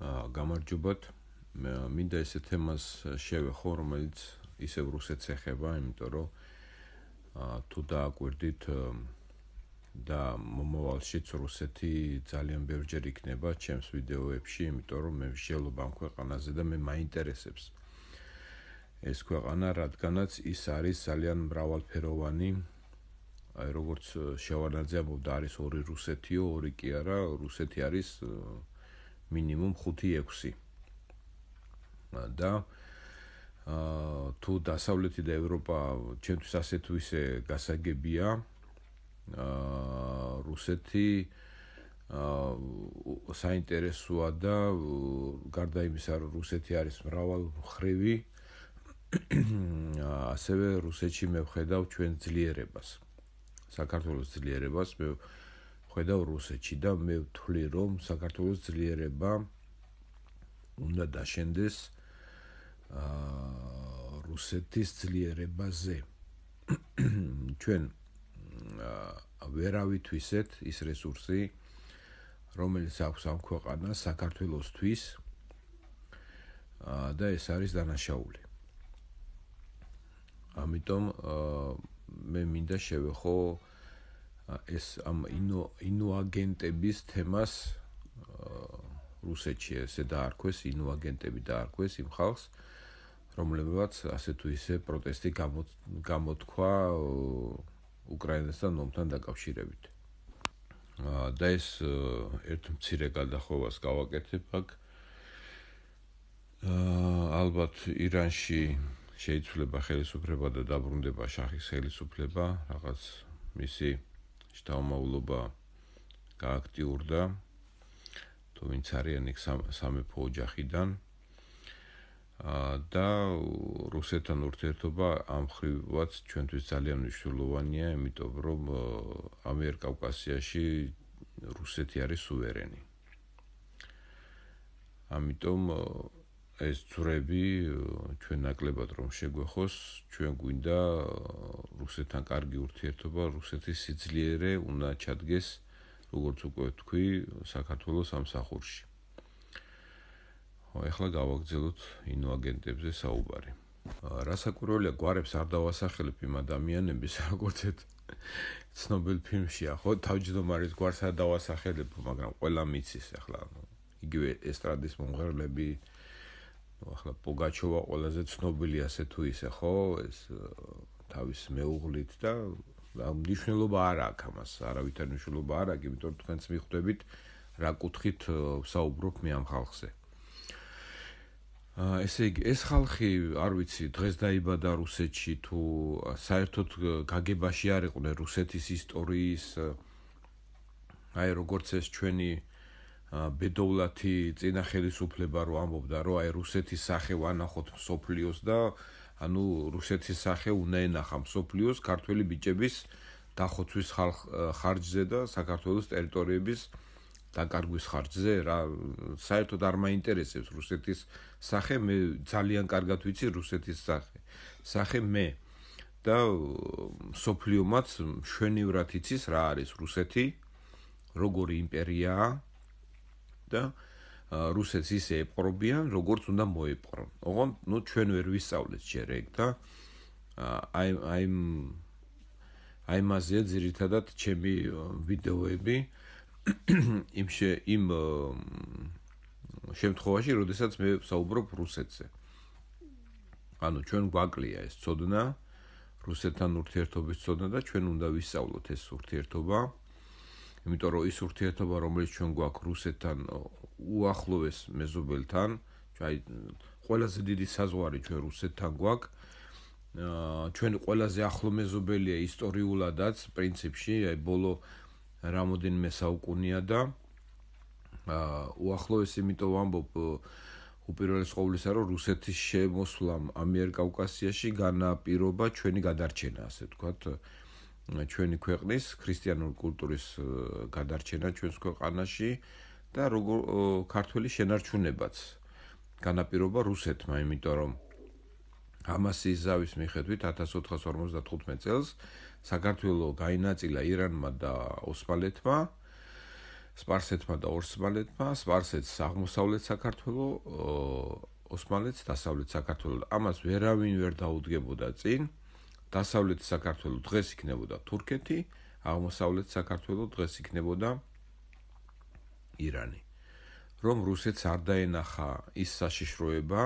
გამარჯობათ. მინდა ესე თემას შევეხო, რომელიც ისევ რუსეთს ეხება, იმიტომ რომ თუ დააკვირდით და მომავალშიც რუსეთი ძალიან ბევრჯერ იქნება ჩემს ვიდეოებში, იმიტომ რომ მე ვშელობ ამ ქვეყანაზე და მე მაინტერესებს ეს ქვეყანა, რადგანაც ის არის ძალიან მრავალფეროვანი. აი როგორც შევანაძებობდა, არის ორი რუსეთიო, ორი კი არა, რუსეთი არის მინიმუმ 5-6. და თუ დასავლეთი და ევროპა ჩემთვის ასე თუ ისე გასაგებია, რუსეთი საინტერესოა და გარდა იმისა, რომ რუსეთი არის მრავალმხრივი, ასევე რუსეთში მე ვხედავ ჩვენ ძლიერებას. საქართველოს ძლიერებას მე ვხედავ რუსეთში და მე ვთვლი, რომ საქართველოს ძლიერება უნდა დაშენდეს რუსეთის ძლიერებაზე. ჩვენ ვერავითვისეთ ის რესურსი, რომელიც აქვს ამ ქვეყანას საქართველოსთვის და ეს არის დანაშაული. ამიტომ მე მინდა შევეხო ეს ამ ინოაგენტების თემას რუსეთში ესე დაარქვეს, ინოაგენტები დაარქვეს იმ ხალხს, რომლებმაც ასე თუ ისე პროტესტი გამოთქვა უკრაინასთან ომთან დაკავშირებით. და ეს ერთ მცირე გადახოვას გავაკეთებ აქ. ალბათ ირანში შეიცვლება ხელისუფლება და დაბრუნდება შაჰის ხელისუფლება, რაღაც მისი შთამომავლობა გააქტიურდა, თუ ვინც არიან იქ სამეფო ოჯახიდან. და რუსეთთან ურთიერთობა ამ ხრივაც ჩვენთვის ძალიან მნიშვნელოვანია, იმიტომ რომ ამიერკავკასიაში რუსეთი არის სუვერენი. ამიტომ ეს ძვრები ჩვენ ნაკლებად რომ შეგვეხოს, ჩვენ გვინდა რუსეთთან კარგი ურთიერთობა, რუსეთის სიძლიერე უნდა ჩადგეს, როგორც უკვე ვთქვი, საქართველოს სამსახურში. ეხლა გავაგრძელოთ ინოაგენტებზე საუბარი. რასაკვირველია, გვარებს არ დავასახელებ იმ ადამიანების, როგორც ცნობილ ფილმშია, ხო, თავმჯდომარის გვარს არ დავასახელებ, მაგრამ ყველა მიცის ახლა, იგივე ესტრადის მომღერლები, ახლა პოგაჩოვა ყველაზე ცნობილი ასე თუ ისე, ხო, ეს თავის მეუღლით და მნიშვნელობა არ აქვს ამას, არავითარ მნიშვნელობა არ აქვს, იმიტომ რომ თქვენც მიხვდებით, რა კუთხით ვსაუბრობ მე ამ ხალხზე. ესე იგი, ეს ხალხი, არ ვიცი, დღეს დაიბადა რუსეთში თუ საერთოდ გაგებაში არ იყვნენ რუსეთის ისტორიის, აი როგორც ეს ჩვენი ბედოვლათი წინა ხელისუფლება რო ამბობდა, რომ აი რუსეთის სახე ვანახოთ მსოფლიოს და ანუ რუსეთის სახე უნდა ენახა მსოფლიოს ქართველი ბიჭების დახოცვის ხარჯზე და საქართველოს ტერიტორიების დაკარგვის ხარჯზე, რა საერთოდ არ მაინტერესებს რუსეთის სახე, მე ძალიან კარგად ვიცი რუსეთის სახე მე და მსოფლიომაც მშვენივრად იცის რა არის რუსეთი, როგორი იმპერიაა და რუსეთს ისე ეპყრობიან, როგორც უნდა მოეპყრონ. ოღონდ, ჩვენ ვერ ვისწავლეთ ჯერ ეგ და აი მასზე ძირითადად ჩემი ვიდეოები იმ შემთხვევაში, როდესაც მე ვსაუბრობ რუსეთზე. ანუ ჩვენ გვაკლია ეს ცოდნა, რუსეთთან ურთიერთობის ცოდნა და ჩვენ უნდა ვისწავლოთ ეს ურთიერთობა. იმიტომ რომ ის ურთიერთობა, რომელიც ჩვენ გვაქვს რუსეთთან უახლოეს მეზობელთან, აი ყველაზე დიდი საზღვარი ჩვენ რუსეთთან გვაქვს. ჩვენი ყველაზე ახლო მეზობელია ისტორიულადაც პრინციპში, აი ბოლო რამოდენიმე საუკუნია და უახლოესი იმიტომ ვამბობ უპირველეს ყოვლისა, რომ რუსეთის შემოსვლამ ამიერკავკასიაში განაპირობა ჩვენი გადარჩენა, ასე ვთქვათ, ჩვენი ქვეყნის ქრისტიანული კულტურის გადარჩენა ჩვენს ქვეყანაში და როგორ ქართველი შენარჩუნებაც განაპირობა რუსეთმა, იმიტომ რომ ამასის ზავის მიხედვით 1455 წელს საქართველო გაინაწილა ირანმა და ოსმალეთმა სპარსეთმა და ოსმალეთმა, სპარსეთს აღმოსავლეთ საქართველო, ოსმალეთს დასავლეთ საქართველო. ამას ვერავინ ვერ დაუდგებოდა წინ. დასავლეთ საქართველო დღეს იქნებოდა თურქეთი, აღმოსავლეთ საქართველო დღეს იქნებოდა ირანი. რომ რუსეთს არ დაენახა ის საშიშროება,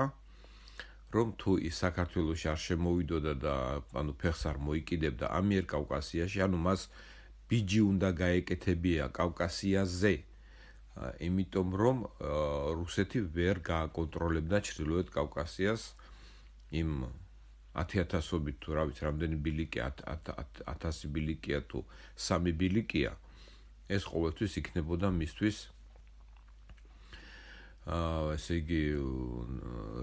რომ თუ ის საქართველოში არ შემოვიდოდა და ანუ ფეხს არ მოიკიდებდა ამიერკავკასიაში, ანუ მას ბიჯი უნდა გაეკეთებია კავკასიაზე, იმიტომ რომ რუსეთი ვერ გააკონტროლებდა ჩრდილოეთ კავკასიას იმ 10,000-ობით თუ რა ვიცი, რამდენი ბილიკი 1000 ბილიკია თუ 3 ბილიკია, ეს ყოველთვის იქნებოდა მისთვის ესე იგი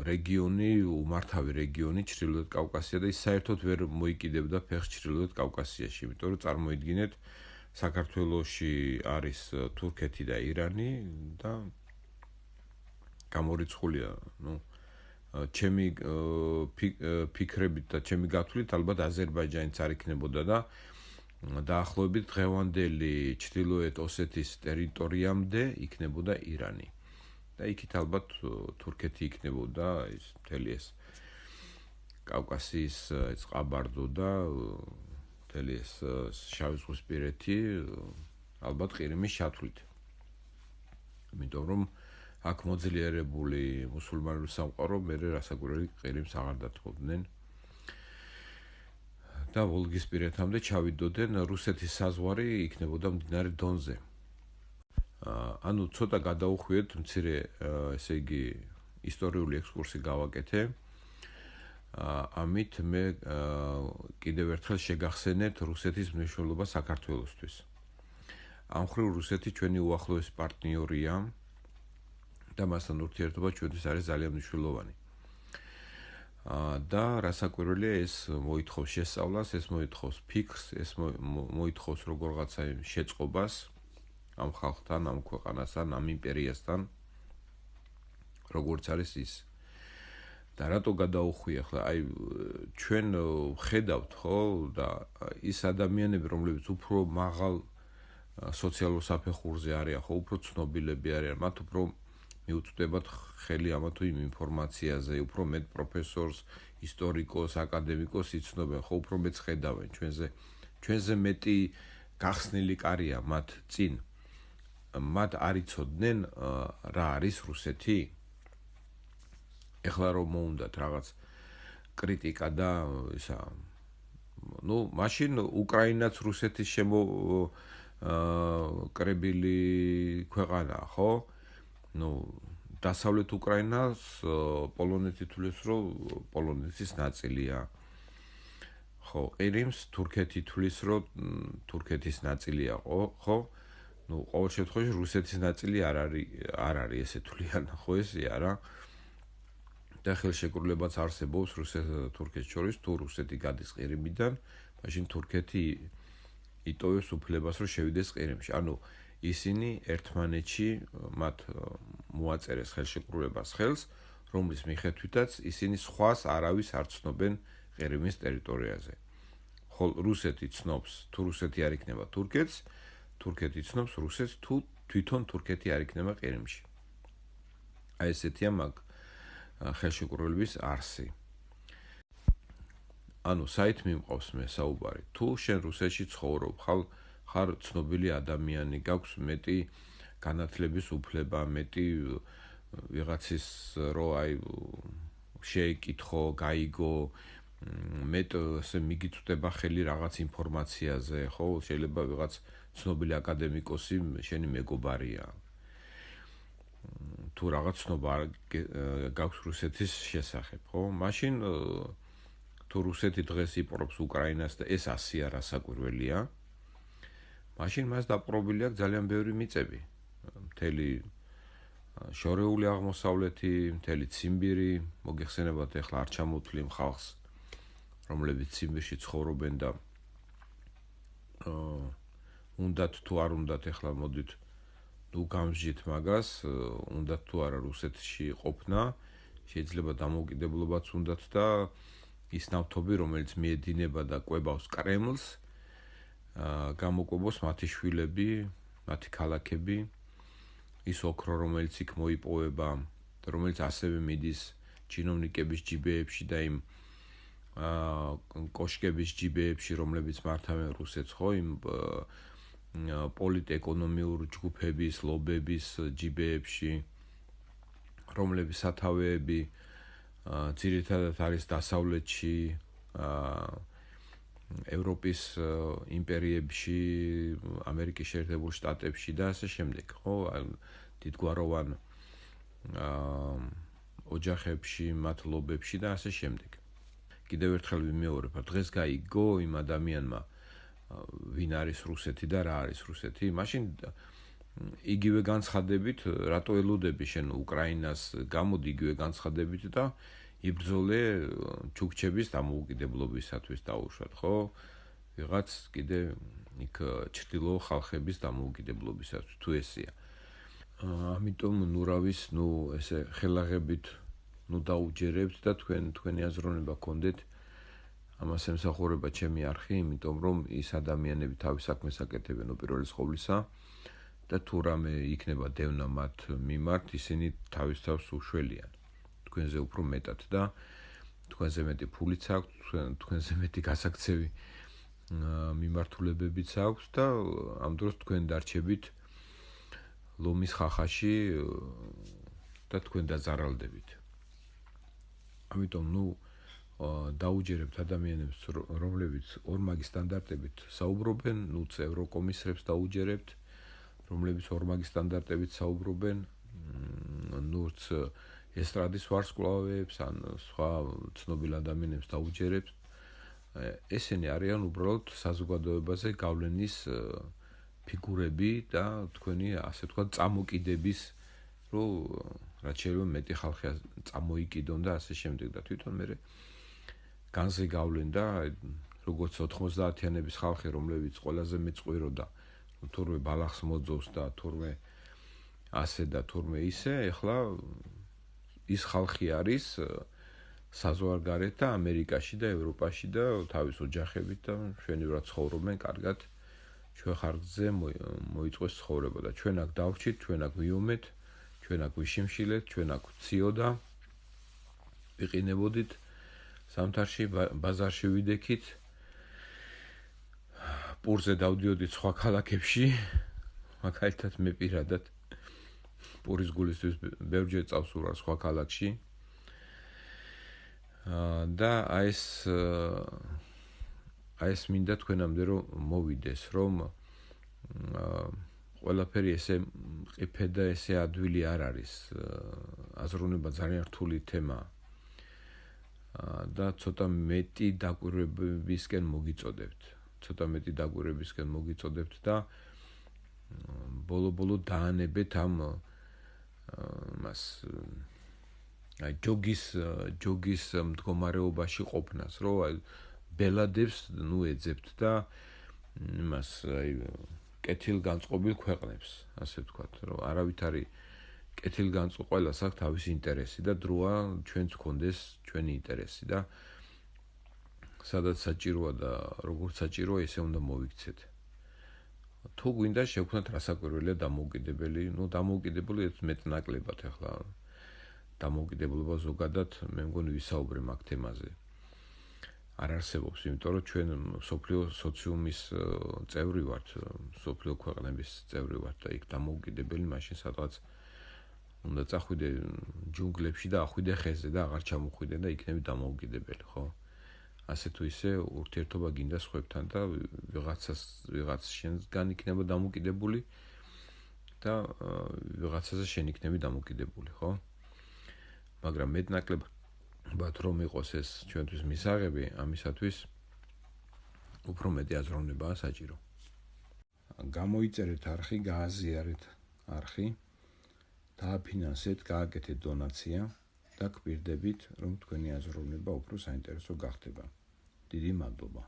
რეგიონი, უმართავი რეგიონი ჩრდილოეთ კავკასია და ის საერთოდ ვერ მოიკიდებდა ფეხს ჩრდილოეთ კავკასიაში, იმიტომ რომ წარმოიდგინეთ საქართველოში არის თურქეთი და ირანი და გამორიცხულია, ჩემი ფიქრებით და ჩემი გათვლით ალბათ აზერბაიჯანიც არ იქნებოდა და დაახლოებით დღევანდელი ჩრდილოეთ ოსეთის ტერიტორიამდე იქნებოდა ირანი. და იქით ალბათ თურქეთი იქნებოდა ის მთელი ეს კავკასიის ყაბარდო და მთელი ეს შავი ზღვისპირეთი ალბათ ყირიმის ჩათვლით. იმიტომ რომ აქ მოძლიერებული მუსულმანური სამყარო მერე რასაკვირველი ყირიმს აღარ დათმობდნენ და ვოლგისპირეთამდე ჩავიდოდნენ. რუსეთის საზღვარი იქნებოდა მდინარე დონზე. ანუ ცოტა გადაუხვიეთ მცირე ესე იგი ისტორიული ექსკურსი გავაკეთე. ამით მე კიდევ ერთხელ შეგახსენეთ რუსეთის მნიშვნელობა საქართველოსთვის. ამ მხრივ რუსეთი ჩვენი უახლოესი პარტნიორია და მასთან ურთიერთობა ჩვენთვის არის ძალიან მნიშვნელოვანი. და რასაკვირველია ეს მოითხოვს შესწავლას, ეს მოითხოვს ფიქრს, ეს მოითხოვს როგორღაცა შეწყობას ამ ხალხთან, ამ ქვეყანასთან, ამ იმპერიასთან, როგორც არის ის. და რატო გადაუხვია ახლა, აი ჩვენ ხედავთ, ხო, და ის ადამიანები, რომლებიც უფრო მაღალ სოციალურ საფეხურზე არიან, ხო, უფრო ცნობილები არიან, მათ უფრო მიუწვდებათ ხელი ამა თუ იმ ინფორმაციაზე, უფრო მეტ პროფესორს, ისტორიკოს, აკადემიკოს იცნობენ, ხო, უფრო მეც ხედავენ ჩვენზე მეტი გახსნილი კარია მათ წინ. მათ არ იცოდნენ რა არის რუსეთი? ეხლა რომ მოუნდათ რაღაც კრიტიკა და ისა, მაშინ უკრაინაც რუსეთის კრებილი ქვეყანაა, ხო? დასავლეთ უკრაინას პოლონეთი თulis, რომ პოლონეთის ნაწილია. ხო, ყირიმს თურქეთი თulis, რომ თურქეთის ნაწილია, ხო? ყოველ შემთხვევაში რუსეთის ნაწილი არ არის ესე თვლიან, ხო ესე არა? და ხელშეკრულებაც არსებობს რუსეთ-თურქეთს შორის, თუ რუსეთი გადის ყირიმიდან, მაშინ თურქეთი იტოვებს უფლებას, რომ შევიდეს ყირიმში. ანუ ისინი ერთმანეთში მათ მოაწერეს ხელშეკრულებას ხელს, რომლის მიხედვითაც ისინი სხვას არავის არ ცნობენ ყირიმის ტერიტორიაზე. ხოლო რუსეთი ცნობს, თუ რუსეთი არ იქნება თურქეთს, თურქეთი ცნობს რუსეთს, თუ თვითონ თურქეთი არ იქნება ყირიმში. აი ესეთია მაგ ხელშეკრულების არსი. ანუ საით მიმყავს მე საუბარი, თუ შენ რუსეთში ცხოვრობ, ხარ ცნობილი ადამიანი, გაქვს მეტი განათლების უფლება, მეტი ვიღაცის რო აი შეეკითხო, გაიგო, მეტ ესე მიგიწვდება ხელი რაღაც ინფორმაციაზე, ხო, შეიძლება ვიღაც ცნობილი აკადემიკოსი შენი მეგობარია. თუ რაღაც ცნობა გაქვს რუსეთის შესახებ, ხო? მაშინ თუ რუსეთი დღეს იპყრობს უკრაინას და ეს ასია რასაკვირველია, მაშინ მას დაპყრობილი აქვს ძალიან ბევრი მიწები. მთელი შორეული აღმოსავლეთი, მთელი ციმბირი, მოგეხსენებათ ახლა არ ჩამოვთვლი ხალხს, რომლებიც ციმბირში ცხოვრობენ და უნდათ თუ არ უნდათ ახლა მოდით გამსჯით მაგას, უნდათ თუ არა რუსეთში ყოფნა, შეიძლება დამოუკიდებლობაც უნდათ და ის ნავთობი, რომელიც მიედინება და კვებავს კრემლს, გამოკვებოს მათი შვილები, მათი ქალაქები ის ოქრო, რომელიც იქ მოიპოვება, რომელიც ასევე მიდის ჩინოვნიკების ჯიბეებში და იმ კოშკების ჯიბეებში, რომლებიც მართავენ რუსეთს, ხო, იმ პოლიტეკონომიურ ჯგუფების, ლობების ჯიბეებში, რომლების სათავეები ძირითადად არის დასავლეთში, ევროპის იმპერიებში, ამერიკის შეერთებულ შტატებში და ასე შემდეგ, ხო, დიდგვაროვან ოჯახებში, მათ ლობებში და ასე შემდეგ. კიდევ ერთხელ ვიმეორებ, დღეს გაიგო იმ ადამიანმა ვინ არის რუსეთი და რა არის რუსეთი, მაშინ იგივე განცხადებით, რატო ელოდები შენ უკრაინას, გამოდი იგივე განცხადებით და იბრძოლე ჩუქჩების დამოუკიდებლობისათვის დაუშვათ, ხო? ვიღაც კიდე იქ ჩრდილო ხალხების დამოუკიდებლობისათვის თუ ესეა. ამიტომ ნურავის, ესე ხელაღებით დაუჯერებთ და თქვენი აზროვნება გქონდეთ. ამას ემსახურება ჩემი არხი, იმიტომ რომ ის ადამიანები თავის საქმეს აკეთებენ უპირველეს ყოვლისა და თუ რამე იქნება დევნა მათ მიმართ, ისინი თავის თავს უშველიან. თქვენზე უფრო მეტად და თქვენზე მეტი ფულიც აქვს, თქვენზე მეტი გასაქცევი მიმართულებებიც აქვს და ამ დროს თქვენ დარჩებით ლომის ხახაში და თქვენ დაზარალდებით. ამიტომ დაუჯერებთ ადამიანებს, რომლებიც ორმაგი სტანდარტებით საუბრობენ, ევროკომისრებს დაუჯერებთ, რომლებიც ორმაგი სტანდარტებით საუბრობენ, ესტრადის ვარსკვლავებს, ან სხვა ცნობილ ადამიანებს დაუჯერებთ. ესენი არიან უბრალოდ საზოგადოებაზე გავლენის ფიგურები და თქვენი, ასე ვთქვათ, წამოკიდების, რომ რაც შეიძლება მეტი ხალხი წამოიკიდონ და ასე შემდეგ და თვითონ მე განზე გავლენ და როგორც 90-იანების ხალხი, რომლებიც ყველაზე მეწყვილო და თურმე ბალახს მოძოვს და თურმე ასე და თურმე ისე, ეხლა ის ხალხი არის საზღვარგარეთ და ამერიკაში და ევროპაში და თავის ოჯახებით და მშვენივრად ცხოვრობენ კარგად. ჩვენ ხარჯზე მოიწყვეს ცხოვრება და ჩვენ აქ დავრჩით, ჩვენ აქ ვიომეთ, ჩვენ აქ ვიშიმშილეთ, ჩვენ აქ ვციოდა, ვიყინებოდით ზამთარში, ბაზარში ვიდექით, პურზე დავდიოდით სხვა ქალაქებში, მაგალითად მე პირადად პურის გულისთვის ბევრჯერ წავსურვარ სხვა ქალაქში და ეს მინდა თქვენამდე რომ მოვიდეს, რომ ყველაფერი ესე მყიფე და ესე ადვილი არ არის. აზროვნება ძალიან რთული თემაა და ცოტა მეტი დაკვირვებისკენ მოგიწოდებთ და ბოლო-ბოლო დაანებეთ ამ მას ჯოგის მდგომარეობაში ყოფნას, რომ ბელადებს ეძებთ და იმას კეთილგანწყობილ ქვეყნებს, ასე ვთქვათ, რომ არავითარი კეთილგანწყობილ ყველას აქვს თავისი ინტერესი და დროა ჩვენც გქონდეს ჩვენი ინტერესი და სადაც საჭიროა და როგორც საჭიროა, ესე უნდა მოვიქცეთ. თუ გვინდა შევქმნათ რასაკვირველია დამოუკიდებელი, დამოუკიდებელი მეტნაკლებად ახლა დამოუკიდებლობა ზოგადად მე მგონი ვისაუბრე მაგ თემაზე. არ არსებობს, იმიტომ რომ ჩვენ სოფლიო სოციუმის წევრი ვართ, სოფლიო ქვეყნების წევრი ვართ და იქ დამოუკიდებელი მაშინ სადღაც უნდა წახვიდე ჯუნგლებში და ახვიდე ხეზე და აღარ ჩამოხვიდე და იქნები დამოუკიდებელი, ხო? ასე თუ ისე ურთიერთობა გინდა სხვებთან და ვიღაც შენგან იქნება დამოუკიდებული და ვიღაცაზე შენ იქნები დამოუკიდებული, ხო? მაგრამ მეტნაკლებად რომ იყოს ეს ჩვენთვის მისაღები, ამისათვის უფრო მეტი აზროვნებაა საჭირო. გამოიწერეთ არხი, გააზიარეთ არხი, დააფინანსეთ, გააკეთეთ დონაცია და გვპირდებით, რომ თქვენი აზროვნება უფრო საინტერესო გახდება. დიდი მადლობა.